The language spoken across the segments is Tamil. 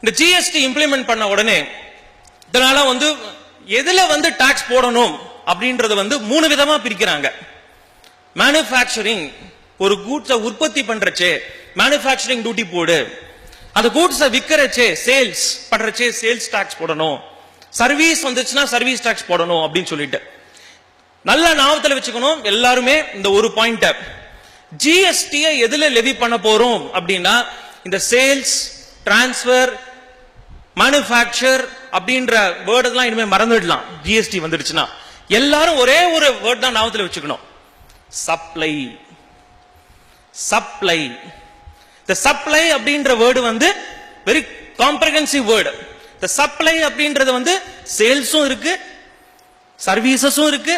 இந்த ஜிஎஸ்டி இம்ப்ளிமெண்ட் பண்ண உடனே இதனால எதுல டாக்ஸ் போடணும் அப்படின்றத 3 விதமா பிரிக்கிறாங்க. மேனுஃபேக்சரிங், ஒரு கூட்ஸை உற்பத்தி பண்றச்சே மேனுஃபேக்சரிங் டியூட்டி போடு, அந்த கூட்ஸை விற்கிறச்சே சேல்ஸ் பண்றச்சே சேல்ஸ் டாக்ஸ் போடணும், சர்வீஸ் வந்துச்சுன்னா சர்வீஸ் டாக்ஸ் போடணும் அப்படின்னு சொல்லிட்டு நல்ல ஞாபகத்துல வச்சுக்கணும் எல்லாருமே. இந்த ஒரு பாயிண்ட், ஜிஎஸ்டியை எதுல லெவி பண்ண போறோம் அப்படின்னா இந்த சேல்ஸ், டிரான்ஸ்பர், மேனுஃபேக்சர் அப்படின்ற வேர்ட் எல்லாம் இனிமே மறந்துடலாம். ஜிஎஸ்டி வந்துடுச்சுன்னா எல்லாரும் ஒரே ஒரு வேர்ட் தான் ஞாபகத்துல வச்சுக்கணும், சப்ளை. சப்ளை, இந்த சப்ளை அப்படின்ற வேர்டு வெரி காம்ப்ரஹென்சிவ் வேர்டு. இந்த சப்ளை அப்படின்றது சேல்ஸும் இருக்கு, சர்வீசஸும் இருக்கு,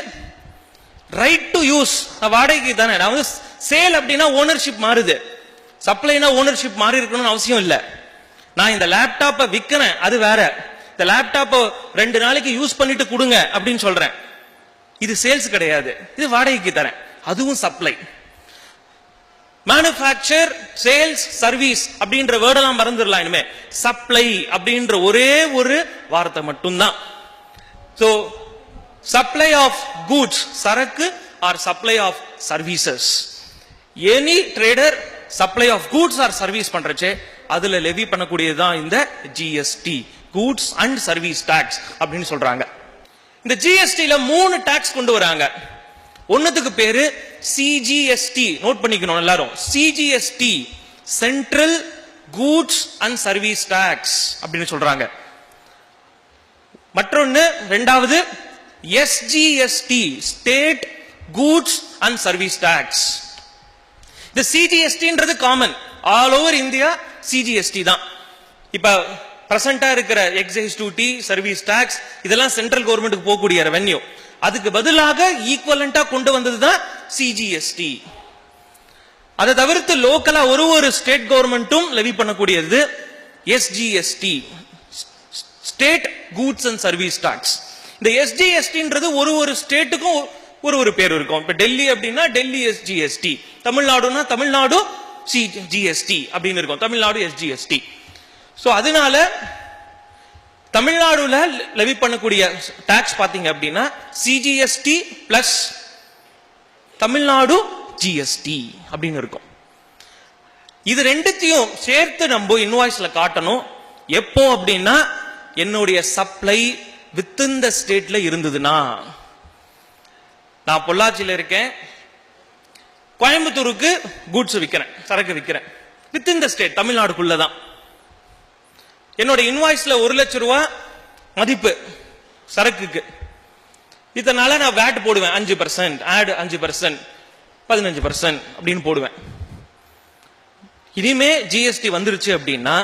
ரைட் டு யூஸ் வாடகைக்கு தானே. நான் சேல் அப்படின்னா ஓனர்ஷிப் மாறுது, சப்ளைனா ஓனர்ஷிப் மாறி இருக்கணும்னு அவசியம் இல்லை. நான் இந்த லேப்டாப்பை விற்கிறேன், அது வேற. இந்த லேப்டாப்பை 2 நாளைக்கு யூஸ் பண்ணிட்டு கொடுங்க அப்படின்னு சொல்றேன், இது சேல்ஸ் கிடையாது, இது வாடகைக்கு தரேன், அதுவும் சப்ளை. மேனுஃபேக்சர், சேல்ஸ், சர்வீஸ் அப்படின்ற வேர்டெல்லாம் மறந்துடலாம் இனிமே. சப்ளை அப்படின்ற ஒரே ஒரு வார்த்தை மட்டும்தான். சோ சப்ளை ஆஃப் கூட்ஸ், சரக்கு, or supply of services. Any trader supply of goods or service பண்றச்சே அதுல லெவி பண்ணக்கூடியதுதான் இந்த GST, goods and service tax அப்படின்னு சொல்றாங்க. இந்த ஜிஎஸ்டில 3 டாக்ஸ் கொண்டு வராங்க. ஒன்னதுக்கு பேரு சிஜிஎஸ்டி, நோட் பண்ணிக்கணும் எல்லாரும். CGST, central goods and service tax அப்படின்னு சொல்றாங்க. மற்றொன்னு ரெண்டாவது SGST, state goods and service tax. இந்த சிஜிஎஸ்டின்றது common all over India, CGST தான். இப்ப பிரசன்டா இருக்கிற எக்ஸைஸ் டியூட்டி, சர்வீஸ் டாக்ஸ் இதெல்லாம் சென்ட்ரல் கவர்மெண்ட்டுக்கு போகக்கூடிய ரெவென்யூ. அதுக்கு பதிலாக ஈக்குவலண்டா கொண்டு வந்ததுதான் சிஜிஎஸ்டி. அதை தவிர்த்து லோக்கலா ஒரு ஸ்டேட் கவர்மெண்ட்டும் லெவி பண்ணக்கூடியது SGST, state goods and service tax. இந்த எஸ்ஜிஎஸ்டின்றது ஒரு ஸ்டேட்டுக்கும் ஒரு பேர் இருக்கும். இப்ப டெல்லி அப்படின்னா டெல்லி எஸ்ஜிஎஸ்டி, தமிழ்நாடுனா தமிழ்நாடு ஜிஎஸ்டி அப்படின்னு இருக்கும், தமிழ்நாடு எஸ்ஜிஎஸ்டி. சோ அதனால தமிழ்நாடுல லெவி பண்ணக்கூடிய டாக்ஸ் பாத்தீங்க அப்படின்னா சிஜிஎஸ்டி பிளஸ் தமிழ்நாடு ஜிஎஸ்டி அப்படின்னு இருக்கும். இது ரெண்டுத்தையும் சேர்த்து நம்ம இன்வாய்ஸ்ல காட்டணும். எப்போ அப்படின்னா என்னுடைய சப்ளை வித்தின் த ஸ்டேட்ல இருந்ததுன்னா. நான் பொள்ளாச்சியில இருக்கேன், கோயம்புத்தூருக்கு கூட்ஸ் விற்கிறேன், சரக்கு விற்கிறேன், வித்தின் த ஸ்டேட், தமிழ்நாடுக்குள்ளதான். என்னோட இன்வாய்ஸ்ல 1 லட்சம் ரூபாய் மதிப்பு சரக்குக்கு. இதனால நான் வேட் போடுவேன் 5%, ஆட் 5%, 15% அப்படின்னு போடுவேன். இனிமே ஜிஎஸ்டி வந்துருச்சு அப்படின்னா,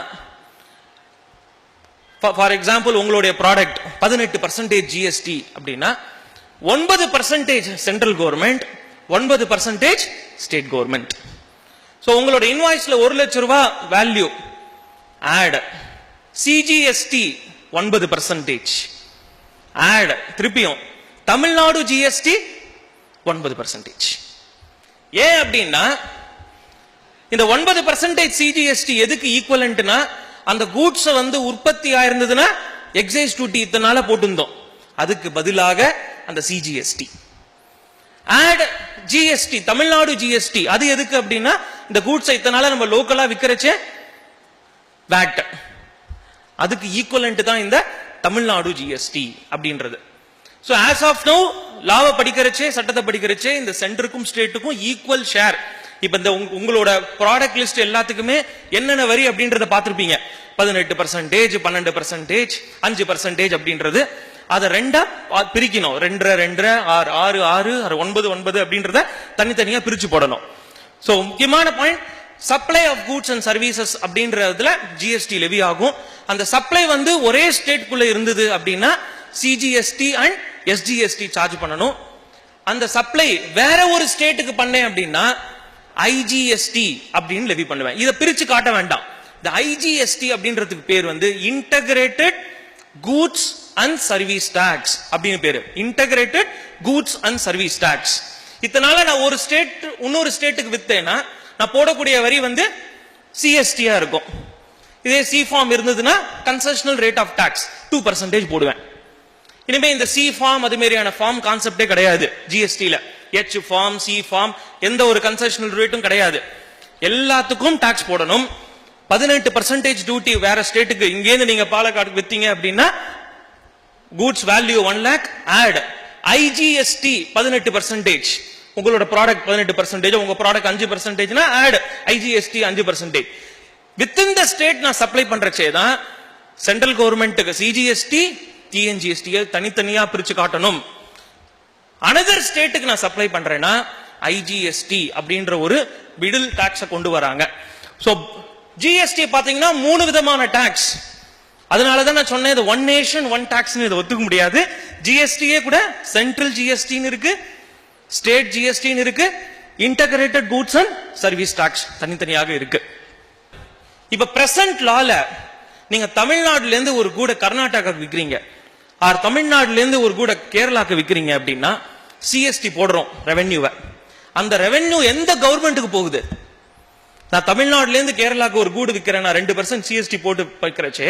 ஃபார் எக்ஸாம்பிள் உங்களுடைய ப்ராடக்ட் 18% ஜிஎஸ்டி அப்படின்னா 9% central government, 9% state government. So உங்களோட இன்வாய்ஸ்ல 1 லட்சம் ரூபாய் வேல்யூ, ஆட் சிஜிஎஸ்டி 9%, ஆட் திருப்பியும் தமிழ்நாடு ஜிஎஸ்டி 9%. ஏன் அப்படின்னா இந்த 9% சிஜிஎஸ்டி எதுக்கு ஈக்குவலன்ட்னா, அந்த கூட்ஸ் உற்பத்தி ஆயிருந்ததுன்னா எக்ஸைஸ் டியூட்டி இத்தனால போட்டிருந்தோம், அதுக்கு பதிலாக அந்த CGST. Add GST, Tamil Nadu GST, அது எதுக்கு அப்படின்னா இந்த கூட்ஸ் இத்தனால நம்ம லோக்கலா விக்கிறச்சே வேட், அதுக்கு ஈக்குவலன்ட் தான் இந்த தமிழ்நாடு ஜிஎஸ்டி அப்படின்றது. சோ ஆஸ் ஆஃப் நவ் லாவை படிக்கிறச்சே, சட்டத்தை படிக்கிறச்சே இந்த சென்டருக்கும் ஸ்டேட்டுக்கும் ஈக்குவல் ஷேர். இப்ப இந்த உங்களோட ப்ராடக்ட் லிஸ்ட் எல்லாத்துக்குமே என்னென்ன வரி அப்படின்றத பார்த்திருப்பீங்க. 18%, 12%, 5% அப்படின்றது. அதை 2 பிரிக்கணும், 2, 2, 6, 6, 6, 9 அப்படின்றத தனித்தனியா பிரிச்சு போடணும். சோ முக்கியமான point, supply of goods and services அப்படின்றதுல ஜிஎஸ்டி லெவி ஆகும். அந்த சப்ளை ஒரே ஸ்டேட்குள்ள இருந்தது அப்படின்னா சிஜிஎஸ்டி அண்ட் எஸ்ஜிஎஸ்டி சார்ஜ் பண்ணணும். அந்த சப்ளை வேற ஒரு ஸ்டேட்டுக்கு பண்ணேன் அப்படின்னா ஐஜிஎஸ்டி அப்படின்னு லெவி பண்ணுவேன். இதை பிரிச்சு காட்ட வேண்டாம். இந்த ஐஜிஎஸ்டி அப்படின்றதுக்கு பேர் integrated goods and service tax அப்படின்னு பேரு. Integrated goods and service tax. இதனால நான் ஒரு ஸ்டேட் இன்னொரு ஸ்டேட்டுக்கு வித்தேன்னா நான் போடக்கூடிய வரி சிஎஸ்டியா இருக்கும். இதே சி ஃபார்ம் இருந்ததுன்னா கன்செஷனல் ரேட் ஆஃப் டாக்ஸ் 2% போடுவேன். இனிமே இந்த சி ஃபார்ம் அது மாதிரியான ஃபார்ம் கான்செப்டே கிடையாது ஜிஎஸ்டில. எச் ஃபார்ம், சி ஃபார்ம், எந்த ஒரு கன்செஷனல் ரேட்டும் கிடையாது. எல்லாத்துக்கும் டாக்ஸ் போடணும். 18% டியூட்டி வேற ஸ்டேட்டுக்கு, இங்கேருந்து நீங்க பாலக்காடுக்கு வித்தீங்க அப்படின்னா goods value 1 lakh add IGST 18%, உங்களோட ப்ராடக்ட் 18%, உங்க product 5%, add IGST 5%. Within the state நான் சப்ளை பண்றச்சே தான் சென்ட்ரல் கவர்மெண்ட்டுக்கு சிஜிஎஸ்டி டிஎன்ஜிஎஸ்டி தனித்தனியா பிரிச்சு காட்டணும். அனதர் ஸ்டேட்டுக்கு நான் சப்ளை பண்றேன்னா ஐஜிஎஸ்டி அப்படின்ற ஒரு மிடில் டாக்ஸை கொண்டு வராங்க. சோ ஜிஎஸ்டி பாத்தீங்கன்னா 3 விதமான டாக்ஸ். அதனாலதான் நான் சொன்னேன், ஒன் நேஷன் ஒன் டாக்ஸ் இதை ஒத்துக்க முடியாது. ஜிஎஸ்டியே கூட சென்ட்ரல் ஜிஎஸ்டின்னு இருக்கு, ஸ்டேட் ஜிஎஸ்டின்னு இருக்கு, integrated goods and service tax தனித்தனியாக இருக்கு. இப்ப பிரசன்ட் லால நீங்க தமிழ்நாடுல இருந்து ஒரு கூட கர்நாடகாவுக்கு விக்கிறீங்க, ஆர் தமிழ்நாடுல இருந்து ஒரு கூட கேரளாக்கு விக்கிறீங்க அப்படின்னா சிஎஸ்டி போடுறோம் ரெவென்யூவை. அந்த ரெவென்யூ எந்த கவர்மெண்ட்டுக்கு போகுது? நான் தமிழ்நாடுல இருந்து கேரளாக்கு ஒரு கூடு விற்கிறேன், நான் 2% சிஎஸ்டி போட்டு வைக்கிறச்சே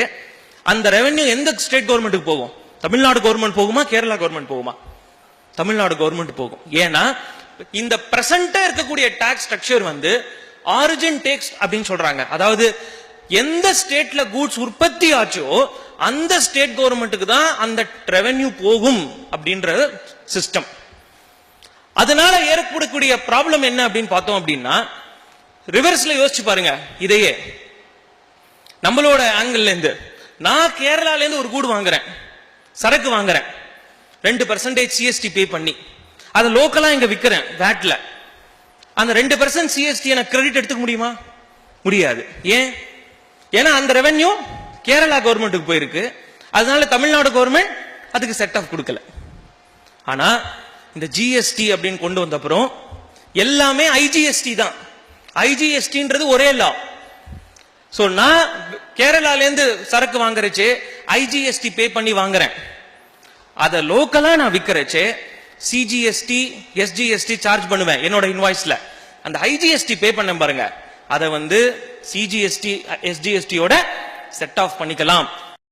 அந்த ரெவென்யூ எந்த ஸ்டேட் கவர்மெண்ட்டுக்கு போகும்? தமிழ்நாடு கவர்மெண்ட் போகுமா, கேரளா கவர்மெண்ட் போகுமா? தமிழ்நாடு கவர்மெண்ட் போகும். ஏன்னா இந்த பிரசன்டா இருக்கக்கூடிய டாக்ஸ் ஸ்ட்ரக்சர் வந்து ஆரிஜின் டேக்ஸ் அப்படின்னு சொல்றாங்க. அதாவது எந்த ஸ்டேட்ல கூட்ஸ் உற்பத்தி ஆச்சோ அந்த ஸ்டேட் கவர்மெண்ட்டுக்கு தான் அந்த ரெவென்யூ போகும் அப்படின்ற சிஸ்டம். அதனால ஏற்படக்கூடிய ப்ராப்ளம் என்ன அப்படின்னு பார்த்தோம் அப்படின்னா, ரிவர்ஸ்ல யோசிச்சு பாருங்க. இதையே நம்மளோட ஆங்கிள் இருந்து நான் கேரளால இருந்து ஒரு கூடு வாங்குறேன், சரக்கு வாங்குறேன், 2% சிஎஸ்டி பே பண்ணி அதை லோக்கலா இங்க விற்கிறேன் வேட்ல. அந்த 2% சிஎஸ்டி எனக்கு கிரெடிட் எடுத்துக்க முடியுமா? முடியாது. ஏன்? ஏன்னா அந்த ரெவென்யூ கேரளா கவர்மெண்ட்டுக்கு போயிருக்கு. அதனால தமிழ்நாடு கவர்மெண்ட் அதுக்கு செட் ஆஃப் கொடுக்கல. ஆனா இந்த ஜிஎஸ்டி அப்படின்னு கொண்டு வந்த அப்புறம் எல்லாமே ஐஜிஎஸ்டி தான். ஐஜிஎஸ்டின்றது ஒரே லா. சோ நான் கேரளால இருந்து சரக்கு வாங்குறச்சே ஐஜிஎஸ்டி பே பண்ணி வாங்குறேன். அத லோக்கலா நான் விக்கிறச்சே சிஜிஎஸ்டி எஸ்ஜிஎஸ்டி சார்ஜ் பண்ணுவேன் என்னோட இன்வாய்ஸ்ல. அந்த ஐஜிஎஸ்டி பே பண்ண பாருங்க, அதை வந்து சிஜிஎஸ்டி எஸ்ஜிஎஸ்டியோட செட் ஆஃப் பண்ணிக்கலாம்.